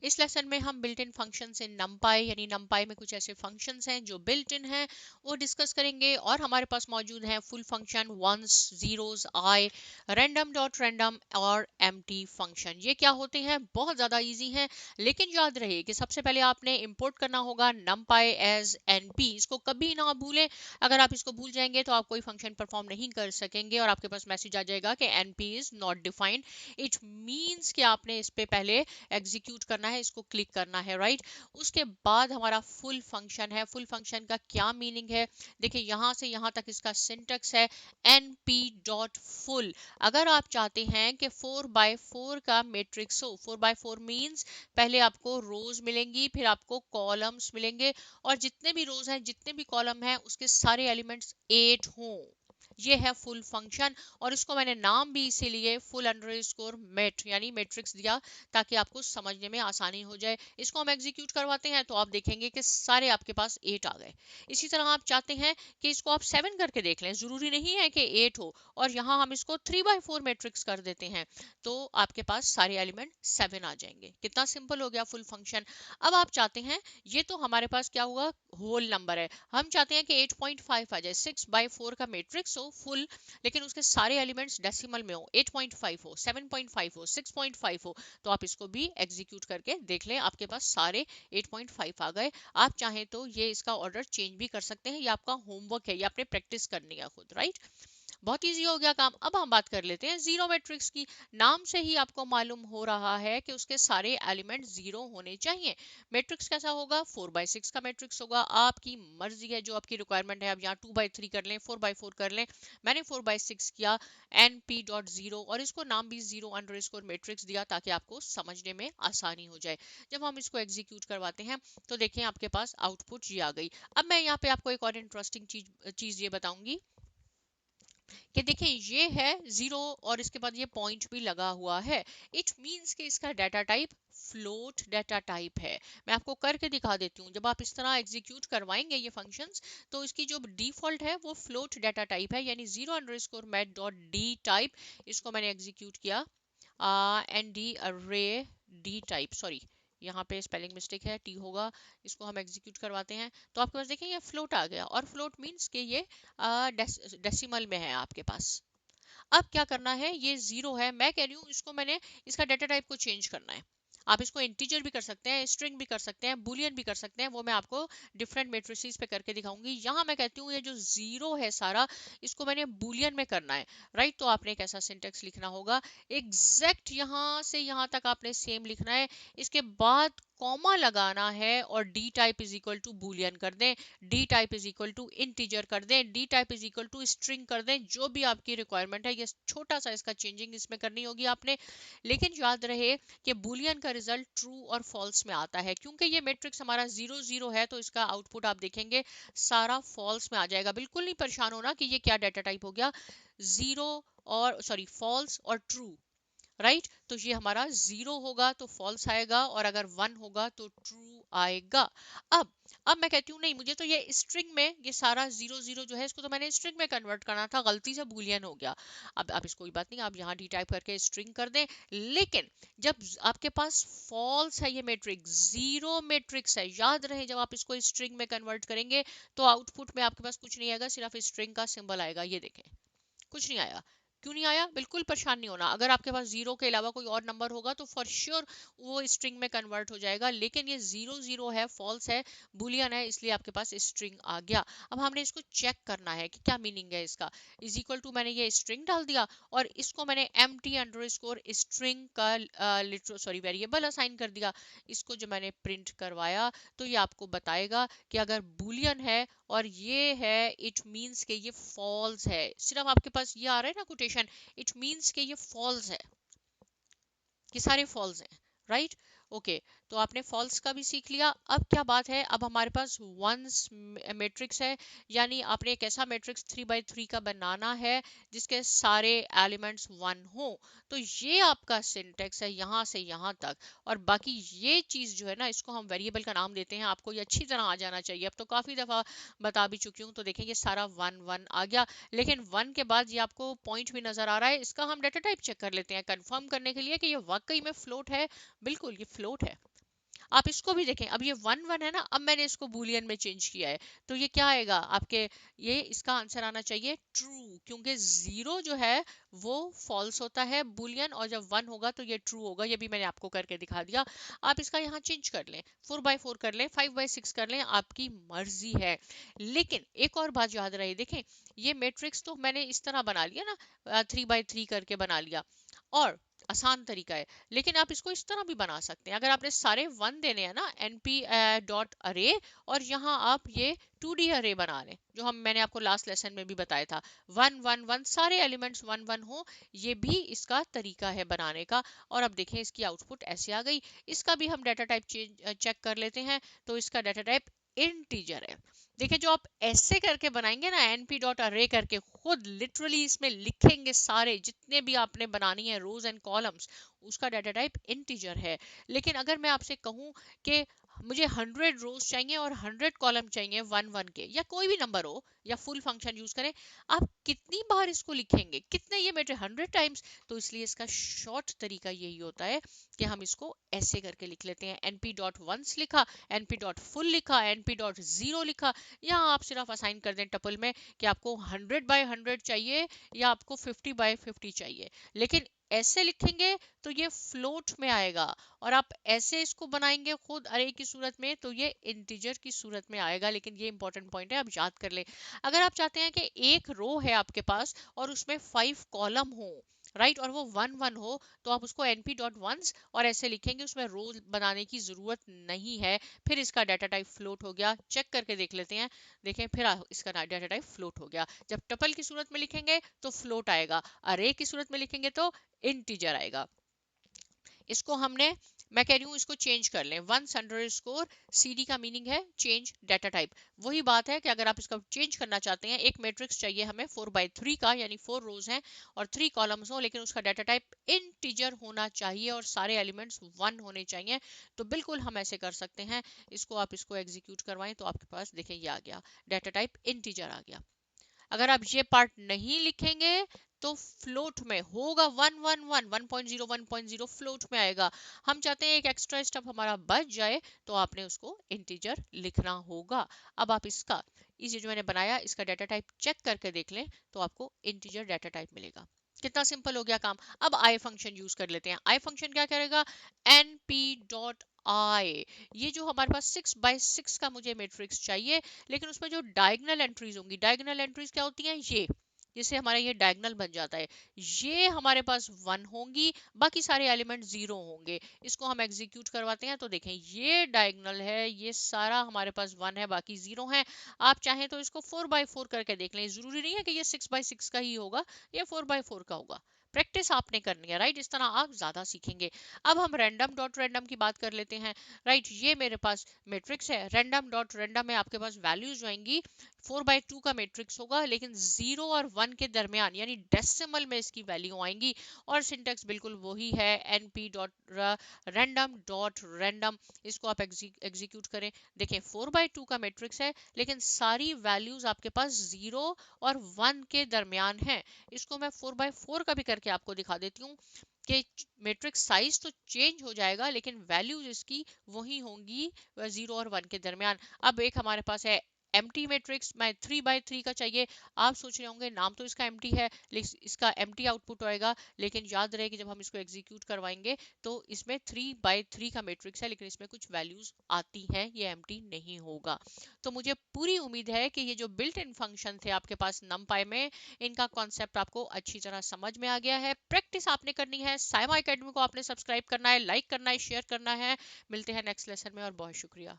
इस लेसन में हम बिल्ट इन फंक्शंस इन नंपाई यानी नंपाई में कुछ ऐसे फंक्शंस हैं जो बिल्ट इन हैं वो डिस्कस करेंगे, और हमारे पास मौजूद हैं फुल फंक्शन, वंस, जीरोस, आई, रैंडम डॉट रैंडम और एम्प्टी फंक्शन। ये क्या होते हैं? बहुत ज़्यादा इजी हैं, लेकिन याद रहे कि सबसे पहले आपने इंपोर्ट करना होगा नंपाई एज एनपी। इसको कभी ना भूलें, अगर आप इसको भूल जाएंगे तो आप कोई फंक्शन परफॉर्म नहीं कर सकेंगे और आपके पास मैसेज आ जाएगा कि NP is not defined. It means कि आपने इस पे पहले एग्जीक्यूट करना है, इसको क्लिक करना है, राइट। उसके बाद हमारा फुल फंक्शन है। फुल फंक्शन का क्या मीनिंग है? देखिए यहां से यहां तक इसका सिंटेक्स है np डॉट फुल। अगर आप चाहते हैं कि 4x4 का मैट्रिक्स हो, 4x4 मींस पहले आपको रोज मिलेंगी, फिर आपको कॉलम्स मिलेंगे, और जितने भी रोज हैं जितने भी कॉलम हैं उसके सारे एलिमेंट्स 8 हों। ये है फुल फंक्शन, और इसको मैंने नाम भी इसीलिए फुल अंडरस्कोर मेट यानी मैट्रिक्स दिया ताकि आपको समझने में आसानी हो जाए। इसको हम एग्जीक्यूट करवाते हैं तो आप देखेंगे कि सारे आपके पास 8 आ गए। इसी तरह आप चाहते हैं कि इसको आप 7 करके देख लें, जरूरी नहीं है कि 8 हो, और यहाँ हम इसको 3x4 मैट्रिक्स कर देते हैं तो आपके पास सारे एलिमेंट 7 आ जाएंगे। कितना सिंपल हो गया फुल फंक्शन। अब आप चाहते हैं, ये तो हमारे पास क्या हुआ, होल नंबर है, हम चाहते हैं कि 8.5 आ जाए, 6x4 का मैट्रिक्स हो फुल, लेकिन उसके सारे एलिमेंट्स डेसिमल में हो, 8.5 हो, 7.5 हो, 6.5 हो, तो आप इसको भी एग्जीक्यूट करके देख लें, आपके पास सारे 8.5 आ गए। आप चाहें तो ये इसका ऑर्डर चेंज भी कर सकते हैं, ये आपका होमवर्क है, ये आपने प्रैक्टिस करनी है खुद, राइट। बहुत इजी हो गया काम। अब हम बात कर लेते हैं जीरो मैट्रिक्स की। नाम से ही आपको मालूम हो रहा है कि उसके सारे एलिमेंट जीरो होने चाहिए। मैट्रिक्स कैसा होगा? 4x6 का मैट्रिक्स होगा। आपकी मर्जी है, जो आपकी रिक्वायरमेंट है, आप यहाँ 2x3 कर लें, 4x4 कर लें, मैंने 4x6 किया, np डॉट जीरो, और इसको नाम भी जीरो अंडरस्कोर मैट्रिक्स दिया ताकि आपको समझने में आसानी हो जाए। जब हम इसको एग्जीक्यूट करवाते हैं तो देखें आपके पास आउटपुट ये आ गई। अब मैं यहाँ पे आपको एक और इंटरेस्टिंग चीज ये बताऊंगी कि देखिए ये है जीरो और इसके बाद ये पॉइंट भी लगा हुआ है। इट मींस कि इसका data type float data type है। मैं आपको करके दिखा देती हूँ। जब आप इस तरह एग्जीक्यूट करवाएंगे ये फंक्शंस तो इसकी जो डिफॉल्ट है वो फ्लोट डाटा टाइप है, यानी zero underscore math dot D type. इसको मैंने एग्जीक्यूट किया एन डी अरे डी टाइप, सॉरी यहाँ पे स्पेलिंग मिस्टेक है, टी होगा। इसको हम एग्जीक्यूट करवाते हैं तो आपके पास देखें ये फ्लोट आ गया, और फ्लोट मींस कि ये डेसिमल में है आपके पास। अब क्या करना है, ये जीरो है, मैं कह रही हूँ इसको मैंने इसका डाटा टाइप को चेंज करना है। आप इसको इंटीजर भी कर सकते हैं, स्ट्रिंग भी कर सकते हैं, बुलियन भी कर सकते हैं, वो मैं आपको डिफरेंट मेट्रिसेस पे करके दिखाऊंगी। यहाँ मैं कहती हूँ ये जो जीरो है सारा, इसको मैंने बुलियन में करना है, राइट। तो आपने एक ऐसा सिंटेक्स लिखना होगा, एग्जैक्ट यहाँ से यहाँ तक आपने सेम लिखना है, इसके बाद कॉमा लगाना है और D type is equal to boolean कर दें, D type is equal to integer कर दें, D type is equal to string कर दें, जो भी आपकी रिक्वायरमेंट है। ये छोटा सा इसका चेंजिंग इसमें करनी होगी आपने, लेकिन याद रहे कि बुलियन का रिजल्ट ट्रू और फॉल्स में आता है। क्योंकि ये मैट्रिक्स हमारा जीरो जीरो है तो इसका आउटपुट आप देखेंगे सारा फॉल्स में आ जाएगा। बिल्कुल नहीं परेशान होना कि ये क्या डाटा टाइप हो गया, जीरो और सॉरी फॉल्स और ट्रू, राइट। तो ये हमारा जीरो होगा तो फॉल्स आएगा, और अगर वन होगा तो ट्रू आएगा। अब अब मैं कहती हूँ नहीं, मुझे तो ये स्ट्रिंग में ये सारा जीरो जीरो जो है इसको तो मैंने स्ट्रिंग में कन्वर्ट करना था, गलती से बूलियन हो गया। अब इस कोई बात नहीं, आप यहाँ डी टाइप करके स्ट्रिंग कर दें। लेकिन जब आपके पास फॉल्स है, ये मैट्रिक्स जीरो मैट्रिक्स है, याद रहे जब आप इसको स्ट्रिंग में कन्वर्ट करेंगे तो आउटपुट में आपके पास कुछ नहीं आएगा, सिर्फ स्ट्रिंग का सिंबल आएगा। ये देखें, कुछ नहीं आया। क्यों नहीं आया? बिल्कुल परेशान नहीं होना, अगर आपके पास जीरो के अलावा कोई और नंबर होगा तो फॉर श्योर वो स्ट्रिंग में कन्वर्ट हो जाएगा, लेकिन ये जीरो जीरो है, फॉल्स है, बुलियन है, इसलिए आपके पास स्ट्रिंग आ गया। अब हमने इसको चेक करना है कि क्या मीनिंग है इसका। इज इक्वल टू मैंने ये स्ट्रिंग डाल दिया और इसको मैंने एम्प्टी अंडरस्कोर स्ट्रिंग का वेरिएबल असाइन कर दिया। इसको जो मैंने प्रिंट करवाया तो ये आपको बताएगा कि अगर बुलियन है और ये है, इट मींस के ये फॉल्स है। सिर्फ आपके पास ये आ रहा है ना कोटेशन, इट मींस के ये फॉल्स है, ये सारे फॉल्स हैं, राइट। ओके, तो आपने फॉल्स का भी सीख लिया। अब क्या बात है, अब हमारे पास वंस मैट्रिक्स है, यानी आपने एक ऐसा मैट्रिक्स 3x3 का बनाना है जिसके सारे एलिमेंट्स वन हो। तो ये आपका सिंटेक्स है यहाँ से यहाँ तक, और बाकी ये चीज जो है ना, इसको हम वेरिएबल का नाम देते हैं। आपको ये अच्छी तरह आ जाना चाहिए, अब तो काफी दफा बता भी चुकी हूँ। तो देखें ये सारा वन वन आ गया, लेकिन वन के बाद ये आपको पॉइंट भी नजर आ रहा है। इसका हम डाटा टाइप चेक कर लेते हैं कंफर्म करने के लिए कि ये वाकई में फ्लोट है। बिल्कुल ये फ्लोट है, आप इसको भी देखें, अब ये 1 1 है ना, अब मैंने इसको बुलियन में चेंज किया है, तो ये क्या आएगा आपके, ये इसका आंसर आना चाहिए ट्रू, क्योंकि 0 जो है वो फॉल्स होता है बुलियन, और जब 1 होगा तो ये ट्रू होगा। ये भी मैंने आपको करके दिखा दिया। आप इसका यहाँ चेंज कर लें, 4/4 कर लें, 5/6 कर लें, आपकी मर्जी है। लेकिन एक और बात याद रहे, देखें ये मैट्रिक्स तो मैंने इस तरह बना लिया ना, 3/3 करके बना लिया, और आसान तरीका है, लेकिन आप इसको इस तरह भी बना सकते हैं। अगर आपने सारे 1 देने हैं ना, np डॉट अरे, और यहाँ आप ये 2D अरे बना लें, जो मैंने आपको लास्ट लेसन में भी बताया था, 1 1 1 सारे एलिमेंट्स 1 1 हो, ये भी इसका तरीका है बनाने का। और अब देखें इसकी आउटपुट ऐसे आ गई। इसका भी हम डाटा टाइप चेक कर लेते हैं, तो इसका डाटा टाइप इंटीजर है। देखिए जो आप ऐसे करके बनाएंगे ना, np डॉट अरे करके, खुद लिटरली इसमें लिखेंगे सारे जितने भी आपने बनानी है रोज एंड कॉलम्स, उसका डाटा टाइप इंटीजर है। लेकिन अगर मैं आपसे कहूं कि मुझे 100 रोज चाहिए और 100 कॉलम चाहिए 1 1 के, या कोई भी नंबर हो, या फुल फंक्शन यूज करें, आप कितनी बार इसको लिखेंगे, कितने ये बेटे 100 टाइम्स। तो इसलिए इसका शॉर्ट तरीका यही होता है कि हम इसको ऐसे करके लिख लेते हैं, np डॉट वंस लिखा, np डॉट फुल लिखा, np डॉट जीरो लिखा। यहाँ आप सिर्फ असाइन कर दें टपल में कि आपको 100/100 चाहिए या आपको 50/50 चाहिए। लेकिन ऐसे लिखेंगे तो ये फ्लोट में आएगा, और आप ऐसे इसको बनाएंगे खुद अरे की सूरत में, तो ये इंटीजर की सूरत में आएगा। लेकिन ये इंपॉर्टेंट पॉइंट है, आप याद कर ले। अगर आप चाहते हैं कि एक रो है आपके पास और उसमें 5 कॉलम हो, राइट, और वो 1 1 हो, तो आप उसको np डॉट वंस और ऐसे लिखेंगे, उसमें रो बनाने की जरूरत नहीं है। फिर इसका डाटा टाइप फ्लोट हो गया, चेक करके देख लेते हैं। देखें फिर इसका डाटा टाइप फ्लोट हो गया। जब टपल की सूरत में लिखेंगे तो फ्लोट आएगा, अरे की सूरत में लिखेंगे तो इंटीजर आएगा। इसको हमने, मैं कह रही हूँ इसको चेंज कर लें, वंस अंडरस्कोर cd का मीनिंग है चेंज डाटा टाइप। वही बात है कि अगर आप इसका चेंज करना चाहते हैं, एक मैट्रिक्स चाहिए हमें 4/3 का, यानी 4 रोज हैं और 3 कॉलम्स हो, लेकिन उसका डाटा टाइप इंटीजर होना चाहिए और सारे एलिमेंट्स 1 होने चाहिए, तो बिल्कुल हम ऐसे कर सकते हैं। इसको एग्जीक्यूट करवाएं तो आपके पास देखें ये आ गया, डाटा टाइप इंटीजर आ गया। अगर आप ये पार्ट नहीं लिखेंगे तो फ्लोट में होगा, 1 1 1 1.0 1.0 फ्लोट में आएगा। हम चाहते हैं एक एक्स्ट्रा स्टेप हमारा बच जाए, तो आपने उसको इंटीजर लिखना होगा। अब आप इसका, इस जो मैंने बनाया इसका डाटा टाइप चेक करके देख लें, तो आपको इंटीजर डाटा टाइप मिलेगा। कितना सिंपल हो गया काम। अब आई फंक्शन यूज कर लेते हैं। आई फंक्शन क्या करेगा, np डॉट आई, ये जो हमारे पास 6/6 का मुझे मैट्रिक्स चाहिए, लेकिन उसमें जो डायगोनल एंट्रीज होंगी, डायगोनल एंट्रीज क्या होती हैं, ये जिससे हमारा ये डायगोनल बन जाता है, ये हमारे पास 1 होंगी, बाकी सारे एलिमेंट 0 होंगे। इसको हम एग्जीक्यूट करवाते हैं, तो देखें ये डायगोनल है, ये सारा हमारे पास 1 है, बाकी 0 है। आप चाहें तो इसको 4/4 करके देख लें, जरूरी नहीं है कि ये 6/6 का ही होगा, ये 4/4 का होगा। प्रैक्टिस आपने करनी है, राइट, इस तरह आप ज्यादा सीखेंगे। अब हम रैंडम डॉट रैंडम की बात कर लेते हैं, राइट। ये मेरे पास मैट्रिक्स है, रैंडम डॉट रैंडम में आपके पास वैल्यूज आएंगी, 4/2 का मैट्रिक्स होगा, लेकिन 0 और 1 के दरमियान यानी डेसिमल में इसकी वैल्यू आएंगी, और सिंटेक्स बिल्कुल वही है, np dot random dot random. इसको आप एग्जीक्यूट करें, देखें 4/2 का मैट्रिक्स है, लेकिन सारी वैल्यूज आपके पास 0 और 1 के दरमियान है। इसको मैं 4/4 का भी करके आपको दिखा देती हूँ कि मैट्रिक्स साइज तो चेंज हो जाएगा, लेकिन वैल्यूज इसकी वही होंगी 0 और 1 के दरमियान। अब एक हमारे पास है एम्प्टी मैट्रिक्स, मैं 3/3 का चाहिए। आप सोच रहे होंगे नाम तो इसका एम्प्टी है, लेकिन इसका एम्प्टी आउटपुट आएगा, लेकिन याद रहे कि जब हम इसको एग्जीक्यूट करवाएंगे तो इसमें 3/3 का मैट्रिक्स है, लेकिन इसमें कुछ वैल्यूज आती हैं, ये एम्प्टी नहीं होगा। तो मुझे पूरी उम्मीद है कि ये जो बिल्ट इन फंक्शन थे आपके पास नमपाई में, इनका कॉन्सेप्ट आपको अच्छी तरह समझ में आ गया है। प्रैक्टिस आपने करनी है, साइमा एकेडमी को आपने सब्सक्राइब करना है, लाइक करना है, शेयर करना है। मिलते हैं नेक्स्ट लेसन में, और बहुत शुक्रिया।